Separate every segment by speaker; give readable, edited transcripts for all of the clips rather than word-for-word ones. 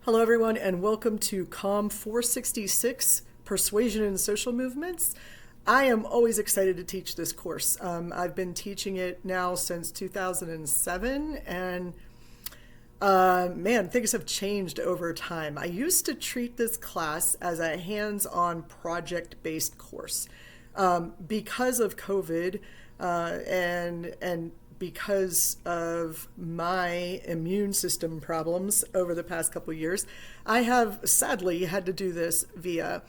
Speaker 1: Hello, everyone, and welcome to COM 466 Persuasion in Social Movements. I am always excited to teach this course. I've been teaching it now since 2007, and man, things have changed over time. I used to treat this class as a hands-on project-based course. Because of COVID and because of my immune system problems over the past couple of years, I have sadly had to do this via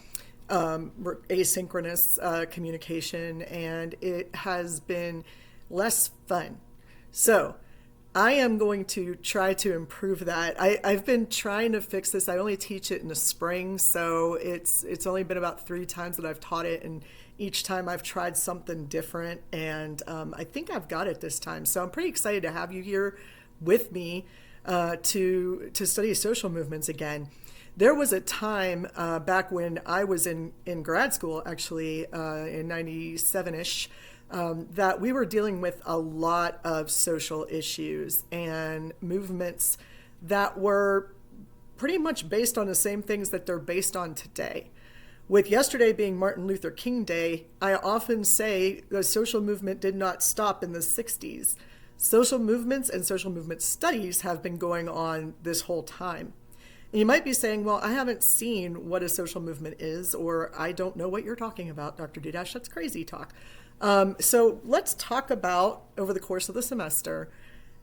Speaker 1: asynchronous communication, and it has been less fun. So I am going to try to improve that. I've been trying to fix this. I only teach it in the spring, so it's only been about 3 times that I've taught it, and each time I've tried something different, and I think I've got it this time. So I'm pretty excited to have you here with me to study social movements again. There was a time back when I was in grad school, actually, in 97-ish, that we were dealing with a lot of social issues and movements that were pretty much based on the same things that they're based on today. With yesterday being Martin Luther King Day, I often say the social movement did not stop in the 60s. Social movements and social movement studies have been going on this whole time. And you might be saying, well, I haven't seen what a social movement is, or I don't know what you're talking about, Dr. Dudash. That's crazy talk. So let's talk about, over the course of the semester,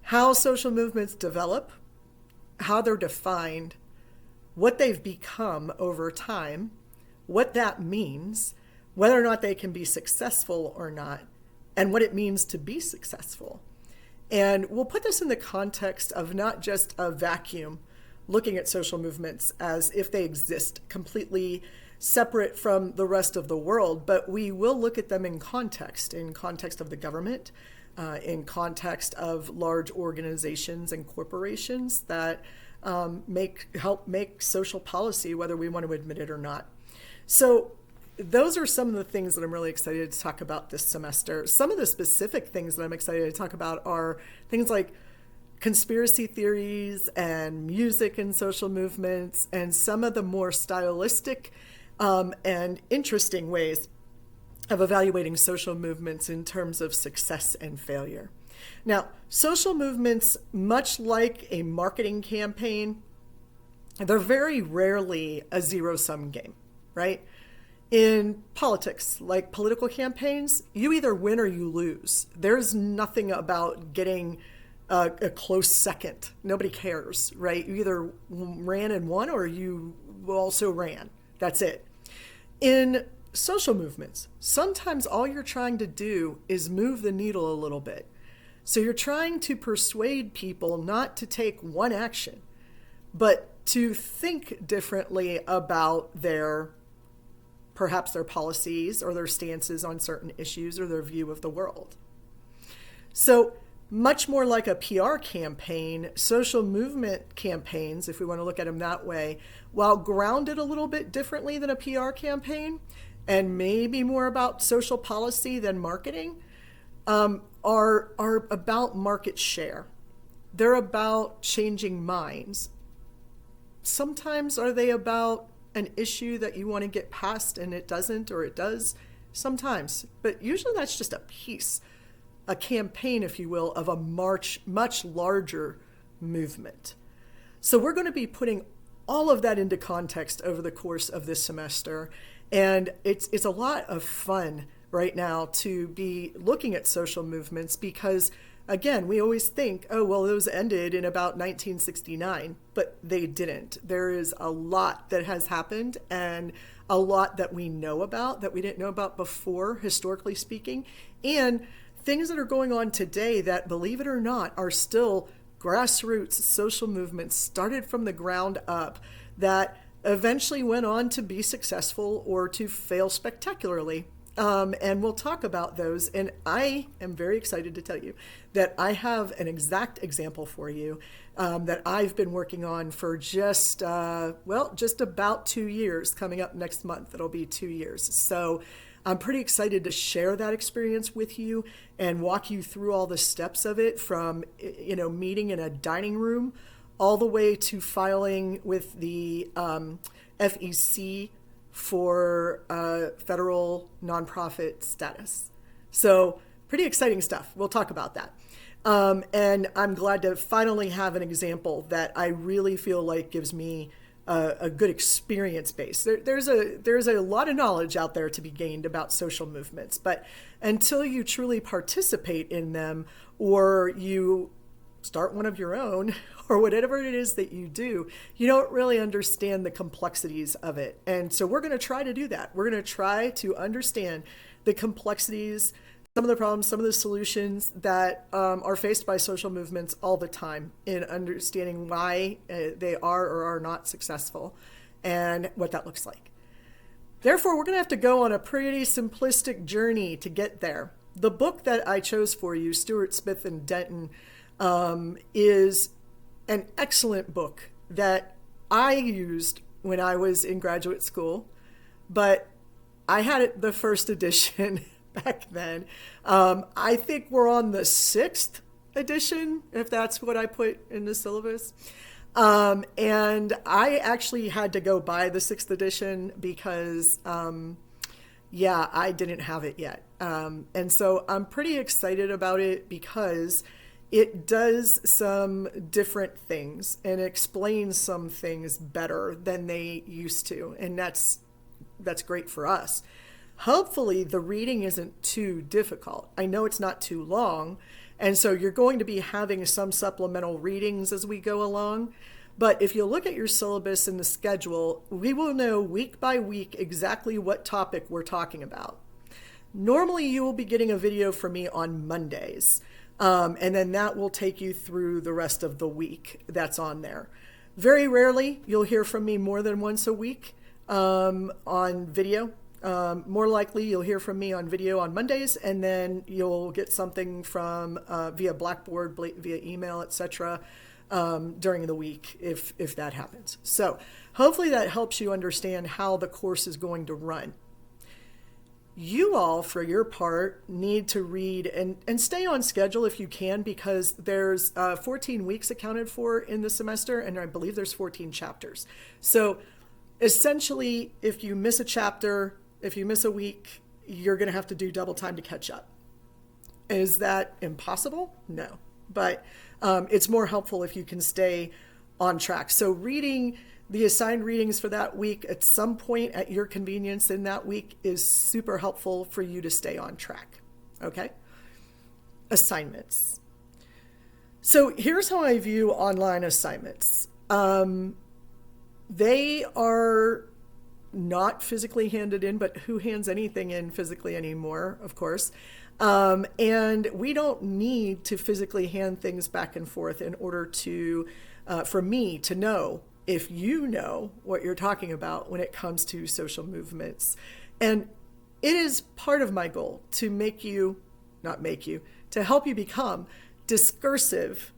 Speaker 1: how social movements develop, how they're defined, what they've become over time, what that means, whether or not they can be successful or not, and what it means to be successful. And we'll put this in the context of not just a vacuum, looking at social movements as if they exist completely separate from the rest of the world, but we will look at them in context of the government, in context of large organizations and corporations that help make social policy, whether we want to admit it or not. So those are some of the things that I'm really excited to talk about this semester. Some of the specific things that I'm excited to talk about are things like conspiracy theories and music and social movements, and some of the more stylistic and interesting ways of evaluating social movements in terms of success and failure. Now, social movements, much like a marketing campaign, they're very rarely a zero-sum game, right? In politics, like political campaigns, you either win or you lose. There's nothing about getting a close second. Nobody cares, right? You either ran and won or you also ran. That's it. In social movements, sometimes all you're trying to do is move the needle a little bit. So you're trying to persuade people not to take one action, but to think differently about perhaps their policies or their stances on certain issues or their view of the world. So much more like a PR campaign, social movement campaigns, if we want to look at them that way, while grounded a little bit differently than a PR campaign, and maybe more about social policy than marketing, are about market share. They're about changing minds. Sometimes are they about an issue that you want to get past and it doesn't, or it does? Sometimes, but usually that's just a piece, a campaign, if you will, of a much larger movement. So we're going to be putting all of that into context over the course of this semester, and it's a lot of fun right now to be looking at social movements because, again, we always think, oh, well, those ended in about 1969, but they didn't. There is a lot that has happened and a lot that we know about that we didn't know about before, historically speaking, and things that are going on today that, believe it or not, are still grassroots social movements started from the ground up that eventually went on to be successful or to fail spectacularly. And we'll talk about those. And I am very excited to tell you that I have an exact example for you that I've been working on for just about 2 years. Coming up next month, it'll be 2 years. So I'm pretty excited to share that experience with you and walk you through all the steps of it, from, meeting in a dining room all the way to filing with the FEC for federal nonprofit status. So pretty exciting stuff. We'll talk about that. And I'm glad to finally have an example that I really feel like gives me a good experience base. There's a lot of knowledge out there to be gained about social movements, but until you truly participate in them, or you start one of your own, or whatever it is that you do, you don't really understand the complexities of it. And so we're going to try to do that. We're going to try to understand the complexities, some of the problems, some of the solutions that are faced by social movements all the time, in understanding why they are or are not successful and what that looks like. Therefore, we're going to have to go on a pretty simplistic journey to get there. The book that I chose for you, Stuart Smith and Denton, is an excellent book that I used when I was in graduate school, but I had it the first edition back then. I think we're on the 6th edition, if that's what I put in the syllabus. And I actually had to go buy the 6th edition because, I didn't have it yet. And so I'm pretty excited about it because it does some different things and explains some things better than they used to. And that's great for us. Hopefully the reading isn't too difficult. I know it's not too long. And so you're going to be having some supplemental readings as we go along. But if you look at your syllabus and the schedule, we will know week by week exactly what topic we're talking about. Normally you will be getting a video from me on Mondays. And then that will take you through the rest of the week that's on there. Very rarely you'll hear from me more than once a week on video. More likely you'll hear from me on video on Mondays, and then you'll get something from via Blackboard, via email, etc. During the week if that happens. So hopefully that helps you understand how the course is going to run. You all, for your part, need to read and stay on schedule if you can, because there's 14 weeks accounted for in the semester, and I believe there's 14 chapters. So essentially, if you miss a chapter, if you miss a week, you're going to have to do double time to catch up. Is that impossible? No. But it's more helpful if you can stay on track. So reading the assigned readings for that week at some point at your convenience in that week is super helpful for you to stay on track. Okay? Assignments. So here's how I view online assignments. They are not physically handed in, but who hands anything in physically anymore, of course. And we don't need to physically hand things back and forth in order to, for me to know if you know what you're talking about when it comes to social movements. And it is part of my goal to to help you become discursive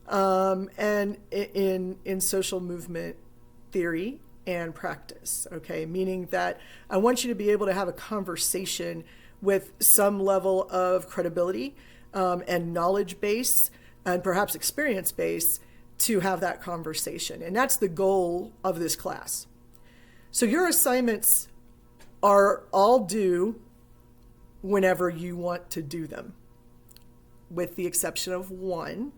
Speaker 1: and in social movement theory and practice, okay? Meaning that I want you to be able to have a conversation with some level of credibility and knowledge base and perhaps experience base to have that conversation. And that's the goal of this class. So your assignments are all due whenever you want to do them, with the exception of one.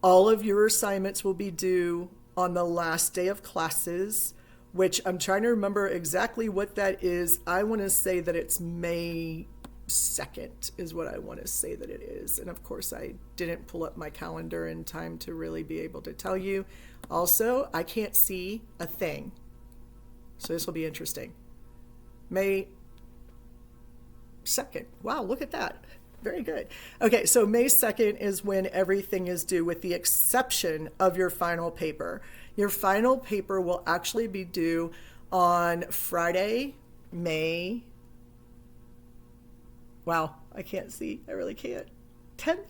Speaker 1: All of your assignments will be due on the last day of classes, which I'm trying to remember exactly what that is. I want to say that it's May 2nd is what I want to say that it is. And of course, I didn't pull up my calendar in time to really be able to tell you. Also, I can't see a thing. So this will be interesting. May 2nd. Wow, look at that. Very good. Okay, so May 2nd is when everything is due, with the exception of your final paper. Your final paper will actually be due on Friday, May... Wow, I can't see. I really can't. 10th?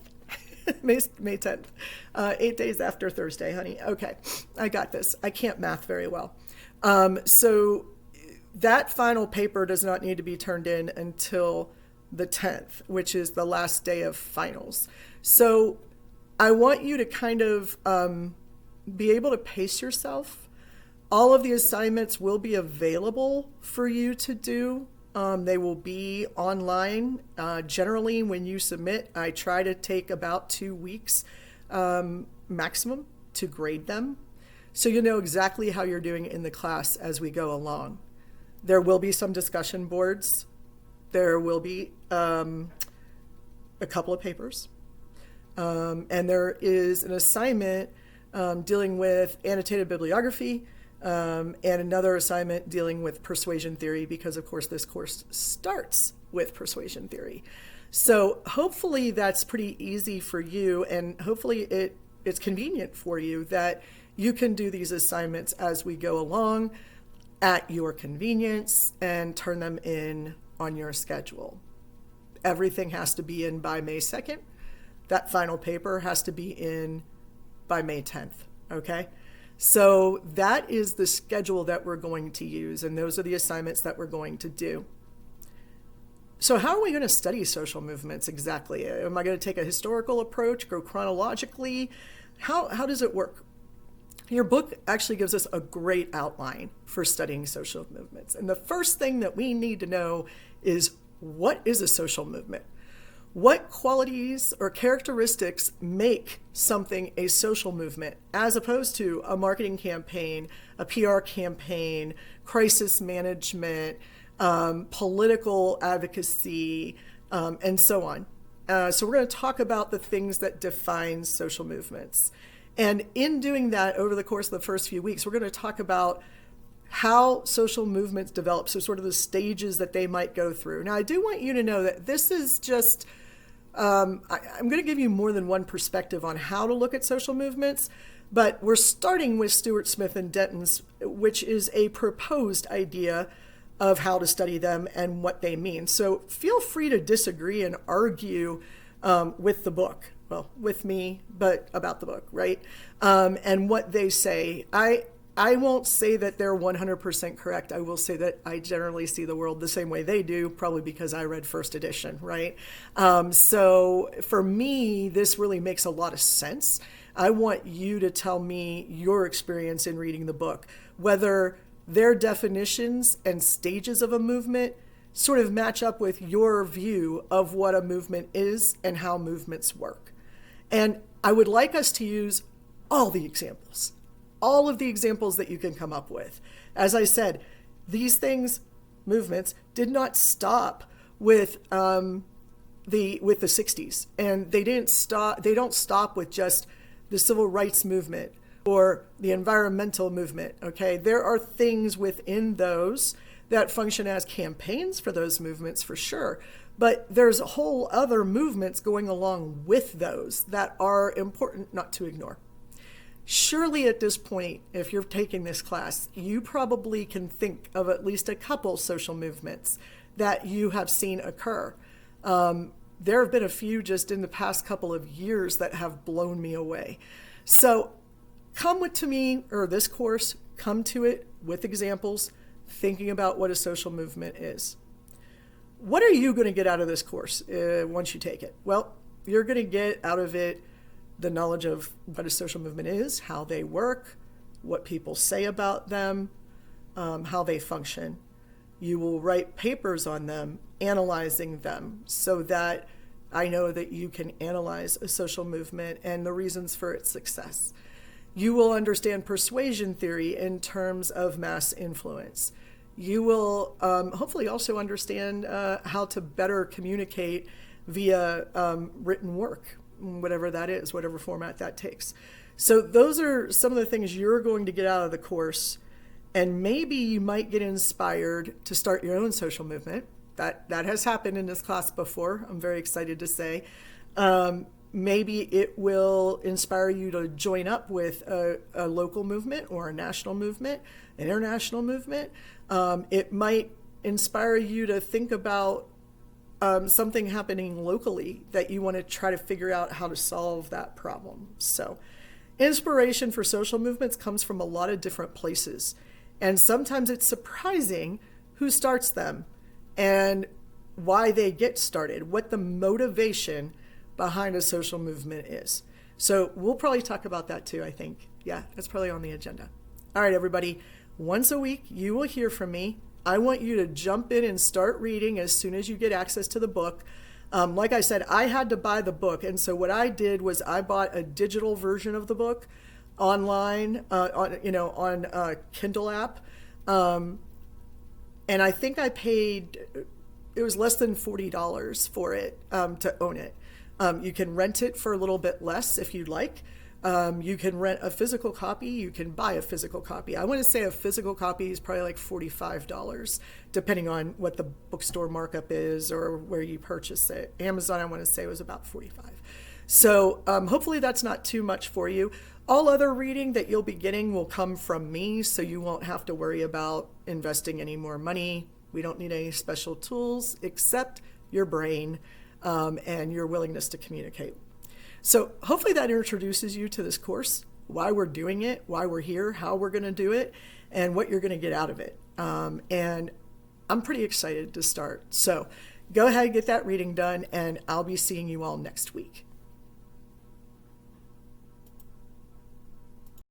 Speaker 1: May 10th. 8 days after Thursday, honey. Okay, I got this. I can't math very well. So that final paper does not need to be turned in until the 10th, which is the last day of finals. So I want you to kind of be able to pace yourself. All of the assignments will be available for you to do. They will be online. Generally, when you submit, I try to take about 2 weeks maximum to grade them. So you know exactly how you're doing in the class as we go along. There will be some discussion boards. There will be a couple of papers. And there is an assignment dealing with annotated bibliography, and another assignment dealing with persuasion theory, because of course this course starts with persuasion theory. So hopefully that's pretty easy for you, and hopefully it's convenient for you that you can do these assignments as we go along at your convenience and turn them in on your schedule. Everything has to be in by May 2nd. That final paper has to be in by May 10th, okay? So that is the schedule that we're going to use, and those are the assignments that we're going to do. So how are we going to study social movements exactly? Am I going to take a historical approach, go chronologically? How does it work? Your book actually gives us a great outline for studying social movements. And the first thing that we need to know is, what is a social movement? What qualities or characteristics make something a social movement, as opposed to a marketing campaign, a PR campaign, crisis management, political advocacy, and so on. So we're going to talk about the things that define social movements. And in doing that, over the course of the first few weeks, we're going to talk about how social movements develop, so sort of the stages that they might go through. Now, I do want you to know that this is just, I'm going to give you more than one perspective on how to look at social movements, but we're starting with Stuart Smith and Denton's, which is a proposed idea of how to study them and what they mean. So feel free to disagree and argue with the book. Well, with me, but about the book, right? And what they say. I won't say that they're 100% correct. I will say that I generally see the world the same way they do, probably because I read first edition, right? So for me, this really makes a lot of sense. I want you to tell me your experience in reading the book, whether their definitions and stages of a movement sort of match up with your view of what a movement is and how movements work. And I would like us to use all the examples, all of the examples that you can come up with. As I said, these things, movements, did not stop with the 60s, and they don't stop with just the civil rights movement or the environmental movement. Okay, there are things within those that function as campaigns for those movements, for sure. But there's whole other movements going along with those that are important not to ignore. Surely at this point, if you're taking this class, you probably can think of at least a couple social movements that you have seen occur. There have been a few just in the past couple of years that have blown me away. So come to me, or this course, come to it with examples, thinking about what a social movement is. What are you going to get out of this course once you take it? Well, you're going to get out of it the knowledge of what a social movement is, how they work, what people say about them, how they function. You will write papers on them, analyzing them, so that I know that you can analyze a social movement and the reasons for its success. You will understand persuasion theory in terms of mass influence. You will hopefully also understand how to better communicate via written work, whatever that is, whatever format that takes. So those are some of the things you're going to get out of the course, and maybe you might get inspired to start your own social movement. That has happened in this class before, I'm very excited to say. Maybe it will inspire you to join up with a local movement or a national movement, an international movement. It might inspire you to think about something happening locally that you want to try to figure out how to solve that problem. So inspiration for social movements comes from a lot of different places. And sometimes it's surprising who starts them and why they get started, what the motivation behind a social movement is. So we'll probably talk about that too, I think. Yeah, that's probably on the agenda. All right, everybody. Once a week, you will hear from me. I want you to jump in and start reading as soon as you get access to the book. Like I said, I had to buy the book. And so what I did was I bought a digital version of the book online, on a Kindle app. And I think I paid, it was less than $40 for it to own it. You can rent it for a little bit less if you'd like. You can rent a physical copy. You can buy a physical copy. I want to say a physical copy is probably like $45, depending on what the bookstore markup is or where you purchase it. Amazon, I want to say, was about $45. So hopefully that's not too much for you. All other reading that you'll be getting will come from me, so you won't have to worry about investing any more money. We don't need any special tools except your brain and your willingness to communicate. So hopefully that introduces you to this course, why we're doing it, why we're here, how we're going to do it, and what you're going to get out of it. And I'm pretty excited to start. So go ahead and get that reading done, and I'll be seeing you all next week.